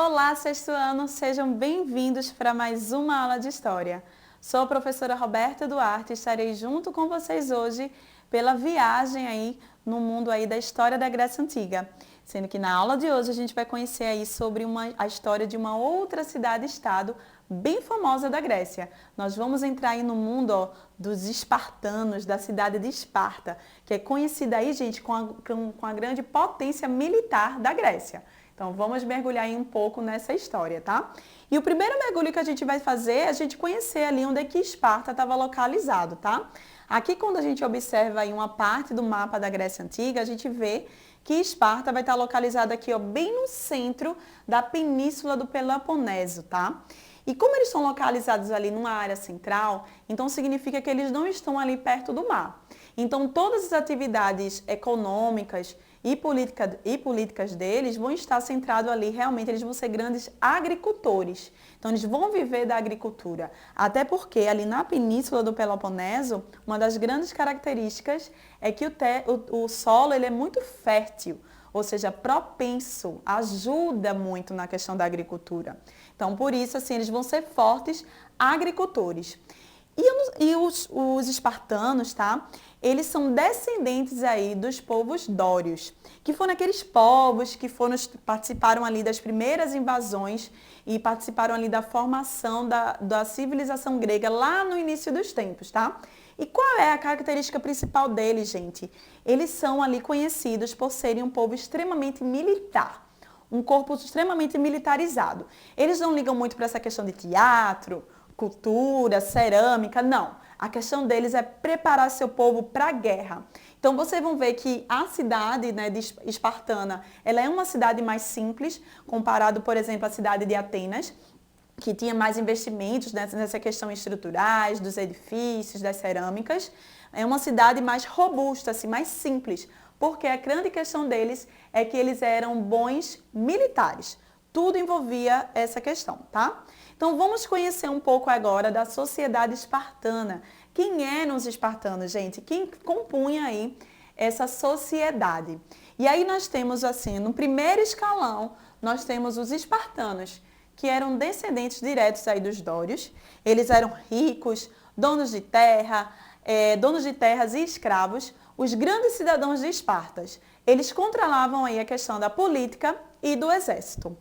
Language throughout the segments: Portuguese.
Olá, sexto ano, sejam bem-vindos para mais uma aula de História. Sou a professora Roberta Duarte e estarei junto com vocês hoje pela viagem aí no mundo aí da história da Grécia Antiga. Sendo que na aula de hoje a gente vai conhecer aí sobre a história de uma outra cidade-estado bem famosa da Grécia. Nós vamos entrar aí no mundo dos espartanos, da cidade de Esparta, que é conhecida aí, gente, com a grande potência militar da Grécia. Então, vamos mergulhar aí um pouco nessa história, tá? E o primeiro mergulho que a gente vai fazer é a gente conhecer ali onde é que Esparta estava localizado, tá? Aqui, quando a gente observa aí uma parte do mapa da Grécia Antiga, a gente vê que Esparta vai estar localizada aqui, ó, bem no centro da península do Peloponeso, tá? E como eles estão localizados ali numa área central, então significa que eles não estão ali perto do mar. Então, todas as atividades econômicas e políticas deles vão estar centrados ali, realmente, eles vão ser grandes agricultores. Então, eles vão viver da agricultura. Até porque ali na península do Peloponeso, uma das grandes características é que o solo ele é muito fértil, ou seja, propenso, ajuda muito na questão da agricultura. Então, por isso, assim, eles vão ser fortes agricultores. E os espartanos, tá? Eles são descendentes aí dos povos dórios, que foram aqueles povos que participaram ali das primeiras invasões e participaram ali da formação da civilização grega lá no início dos tempos, tá? E qual é a característica principal deles, gente? Eles são ali conhecidos por serem um povo extremamente militar, um corpo extremamente militarizado. Eles não ligam muito para essa questão de teatro, cultura, cerâmica, não. A questão deles é preparar seu povo para a guerra. Então, vocês vão ver que a cidade, né, de espartana, ela é uma cidade mais simples, comparado, por exemplo, à cidade de Atenas, que tinha mais investimentos nessa questão estruturais, dos edifícios, das cerâmicas. É uma cidade mais robusta, assim, mais simples, porque a grande questão deles é que eles eram bons militares. Tudo envolvia essa questão, tá? Então, vamos conhecer um pouco agora da sociedade espartana. Quem eram os espartanos, gente? Quem compunha aí essa sociedade? E aí nós temos, assim, no primeiro escalão, nós temos os espartanos, que eram descendentes diretos aí dos dórios. Eles eram ricos, donos de terras e escravos, os grandes cidadãos de Esparta. Eles controlavam aí a questão da política e do exército.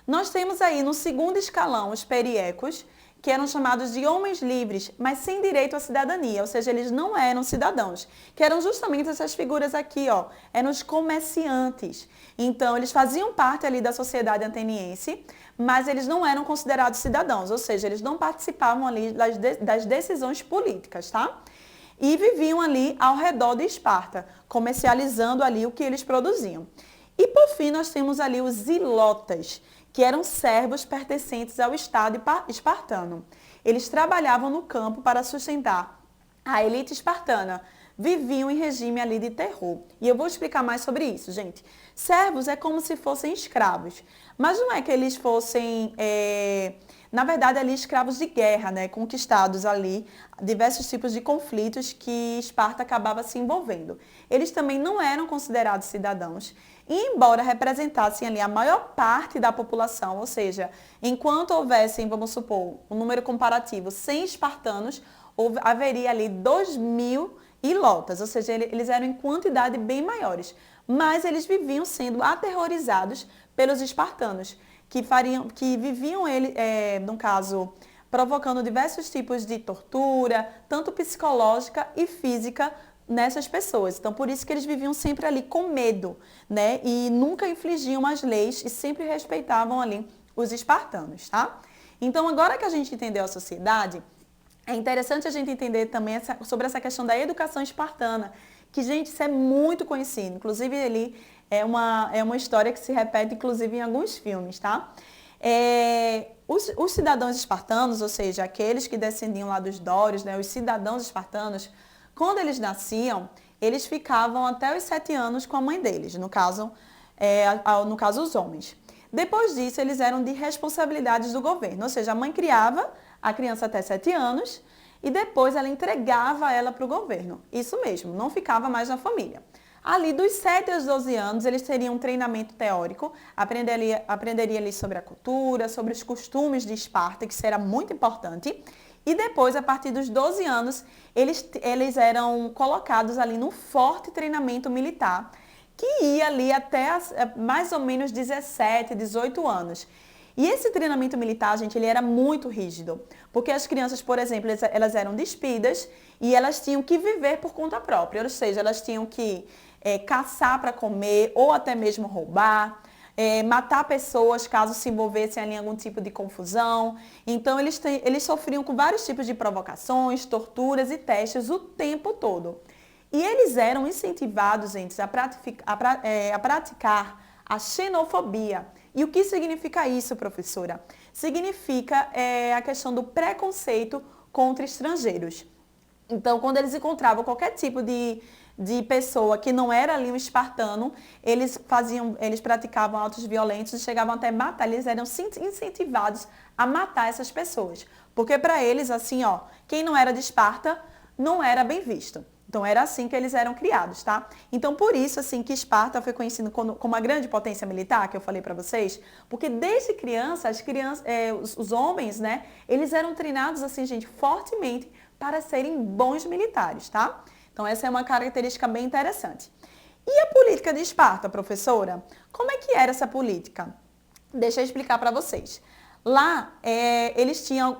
Nós temos aí no segundo escalão os periecos, que eram chamados de homens livres, mas sem direito à cidadania, ou seja, eles não eram cidadãos, que eram justamente essas figuras aqui, ó, eram os comerciantes. Então, eles faziam parte ali da sociedade ateniense, mas eles não eram considerados cidadãos, ou seja, eles não participavam ali das decisões políticas, tá? E viviam ali ao redor de Esparta, comercializando ali o que eles produziam. E por fim, nós temos ali os zilotas, que eram servos pertencentes ao Estado espartano. Eles trabalhavam no campo para sustentar a elite espartana, viviam em regime ali de terror. E eu vou explicar mais sobre isso, gente. Servos é como se fossem escravos, mas não é que eles fossem, na verdade, ali escravos de guerra, né? Conquistados ali, diversos tipos de conflitos que Esparta acabava se envolvendo. Eles também não eram considerados cidadãos, e embora representassem ali a maior parte da população, ou seja, enquanto houvessem, vamos supor, um número comparativo 100 espartanos, haveria ali 2.000 ilotas, ou seja, eles eram em quantidade bem maiores, mas eles viviam sendo aterrorizados pelos espartanos, que viviam, no caso, provocando diversos tipos de tortura, tanto psicológica e física, nessas pessoas. Então, por isso que eles viviam sempre ali com medo, né? E nunca infligiam as leis e sempre respeitavam ali os espartanos, tá? Então, agora que a gente entendeu a sociedade, é interessante a gente entender também sobre essa questão da educação espartana, que, gente, isso é muito conhecido. Inclusive, ali é uma história que se repete, inclusive, em alguns filmes, tá? Os cidadãos espartanos, ou seja, aqueles que descendiam lá dos dórios, né? Os cidadãos espartanos, quando eles nasciam, eles ficavam até os 7 anos com a mãe deles, no caso os homens. Depois disso, eles eram de responsabilidades do governo, ou seja, a mãe criava a criança até 7 anos e depois ela entregava ela para o governo. Isso mesmo, não ficava mais na família. Ali dos 7 aos 12 anos, eles teriam um treinamento teórico, aprenderia ali sobre a cultura, sobre os costumes de Esparta, que será muito importante. E depois, a partir dos 12 anos, eles eram colocados ali num forte treinamento militar, que ia ali até mais ou menos 17, 18 anos. E esse treinamento militar, gente, ele era muito rígido, porque as crianças, por exemplo, elas eram despidas e elas tinham que viver por conta própria, ou seja, elas tinham que caçar para comer ou até mesmo roubar, matar pessoas caso se envolvessem ali em algum tipo de confusão. Então, eles sofriam com vários tipos de provocações, torturas e testes o tempo todo. E eles eram incentivados, gente, a praticar a xenofobia. E o que significa isso, professora? Significa a questão do preconceito contra estrangeiros. Então, quando eles encontravam qualquer tipo de pessoa que não era ali um espartano, eles praticavam atos violentos e chegavam até matar. Eles eram incentivados a matar essas pessoas. Porque para eles, assim, ó, quem não era de Esparta não era bem visto. Então, era assim que eles eram criados, tá? Então, por isso, assim, que Esparta foi conhecido como uma grande potência militar, que eu falei para vocês, porque desde criança, os homens, né, eles eram treinados, assim, gente, fortemente para serem bons militares, tá? Então, essa é uma característica bem interessante. E a política de Esparta, professora? Como é que era essa política? Deixa eu explicar para vocês. Lá, eles tinham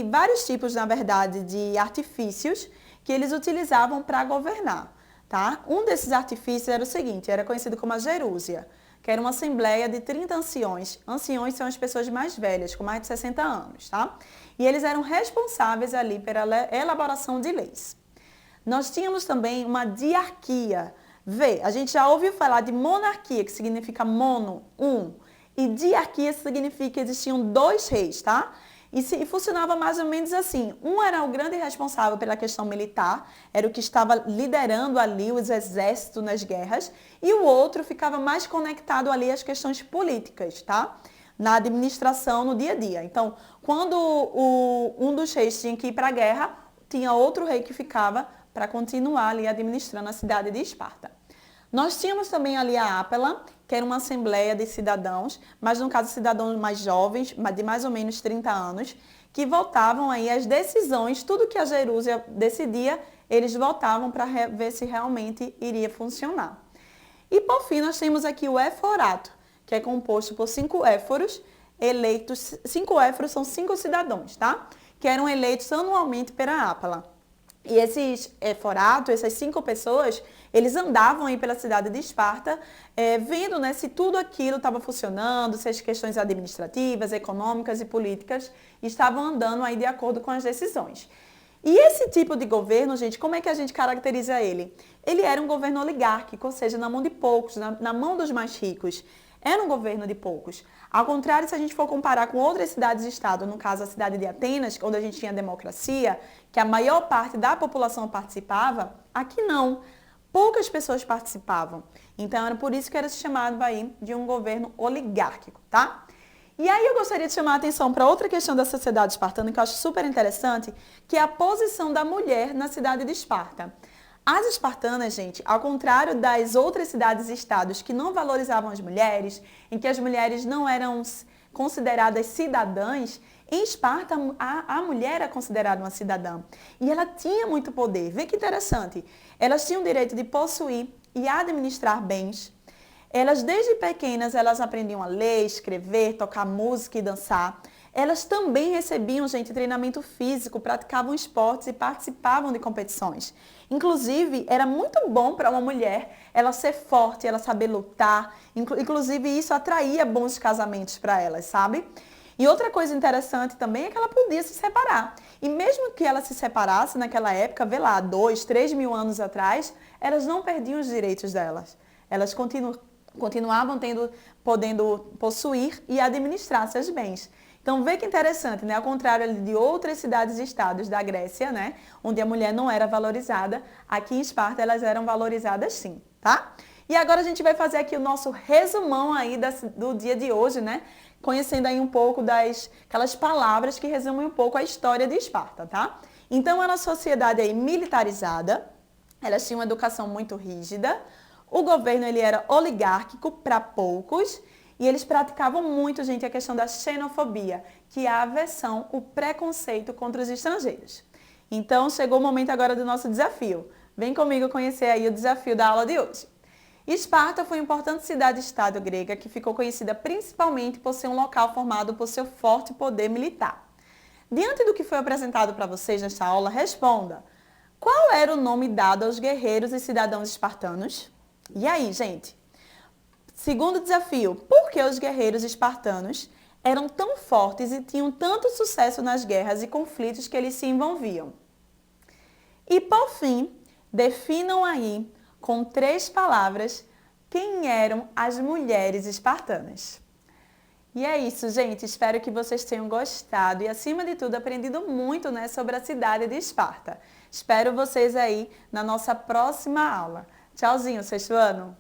vários tipos, na verdade, de artifícios que eles utilizavam para governar, tá? Um desses artifícios era o seguinte, era conhecido como a gerúsia, que era uma assembleia de 30 anciões. Anciões são as pessoas mais velhas, com mais de 60 anos, tá? E eles eram responsáveis ali pela elaboração de leis. Nós tínhamos também uma diarquia. Vê, a gente já ouviu falar de monarquia, que significa mono, um, e diarquia significa que existiam 2 reis, tá? E funcionava mais ou menos assim. Um era o grande responsável pela questão militar, era o que estava liderando ali os exércitos nas guerras, e o outro ficava mais conectado ali às questões políticas, tá? Na administração, no dia a dia. Então, quando um dos reis tinha que ir para a guerra, tinha outro rei que ficava para continuar ali administrando a cidade de Esparta. Nós tínhamos também ali a Ápela, que era uma assembleia de cidadãos, mas no caso cidadãos mais jovens, de mais ou menos 30 anos, que votavam aí as decisões, tudo que a Gerúsia decidia, eles votavam para ver se realmente iria funcionar. E por fim nós temos aqui o Éforato, que é composto por 5 éforos eleitos, 5 éforos são 5 cidadãos, tá? Que eram eleitos anualmente pela Ápela. E esses éforatos, essas 5 pessoas, eles andavam aí pela cidade de Esparta, vendo, né, se tudo aquilo estava funcionando, se as questões administrativas, econômicas e políticas estavam andando aí de acordo com as decisões. E esse tipo de governo, gente, como é que a gente caracteriza ele? Ele era um governo oligárquico, ou seja, na mão de poucos, na mão dos mais ricos. Era um governo de poucos. Ao contrário, se a gente for comparar com outras cidades-estado, no caso a cidade de Atenas, onde a gente tinha democracia, que a maior parte da população participava, aqui não. Poucas pessoas participavam. Então, era por isso que era chamado aí de um governo oligárquico, tá? E aí eu gostaria de chamar a atenção para outra questão da sociedade espartana, que eu acho super interessante, que é a posição da mulher na cidade de Esparta. As espartanas, gente, ao contrário das outras cidades e estados que não valorizavam as mulheres, em que as mulheres não eram consideradas cidadãs, em Esparta a mulher era considerada uma cidadã. E ela tinha muito poder. Vê que interessante. Elas tinham o direito de possuir e administrar bens. Elas, desde pequenas, elas aprendiam a ler, escrever, tocar música e dançar. Elas também recebiam, gente, treinamento físico, praticavam esportes e participavam de competições. Inclusive, era muito bom para uma mulher ela ser forte, ela saber lutar. Inclusive, isso atraía bons casamentos para elas, sabe? E outra coisa interessante também é que ela podia se separar. E mesmo que ela se separasse naquela época, vê lá, 2, 3 mil anos atrás, elas não perdiam os direitos delas. Elas continuavam podendo possuir e administrar seus bens. Então, vê que interessante, né? Ao contrário de outras cidades e estados da Grécia, né? Onde a mulher não era valorizada, aqui em Esparta elas eram valorizadas sim, tá? E agora a gente vai fazer aqui o nosso resumão aí do dia de hoje, né? Conhecendo aí um pouco aquelas palavras que resumem um pouco a história de Esparta, tá? Então, era uma sociedade aí militarizada, elas tinham uma educação muito rígida, O governo ele era oligárquico para poucos e eles praticavam muito, gente, a questão da xenofobia, que é a aversão, o preconceito contra os estrangeiros. Então, chegou o momento agora do nosso desafio. Vem comigo conhecer aí o desafio da aula de hoje. Esparta foi uma importante cidade-estado grega que ficou conhecida principalmente por ser um local formado por seu forte poder militar. Diante do que foi apresentado para vocês nesta aula, responda: qual era o nome dado aos guerreiros e cidadãos espartanos? E aí, gente? Segundo desafio, por que os guerreiros espartanos eram tão fortes e tinham tanto sucesso nas guerras e conflitos que eles se envolviam? E por fim, definam aí com 3 palavras quem eram as mulheres espartanas. E é isso, gente. Espero que vocês tenham gostado e, acima de tudo, aprendido muito, né, sobre a cidade de Esparta. Espero vocês aí na nossa próxima aula. Tchauzinho, sexto ano!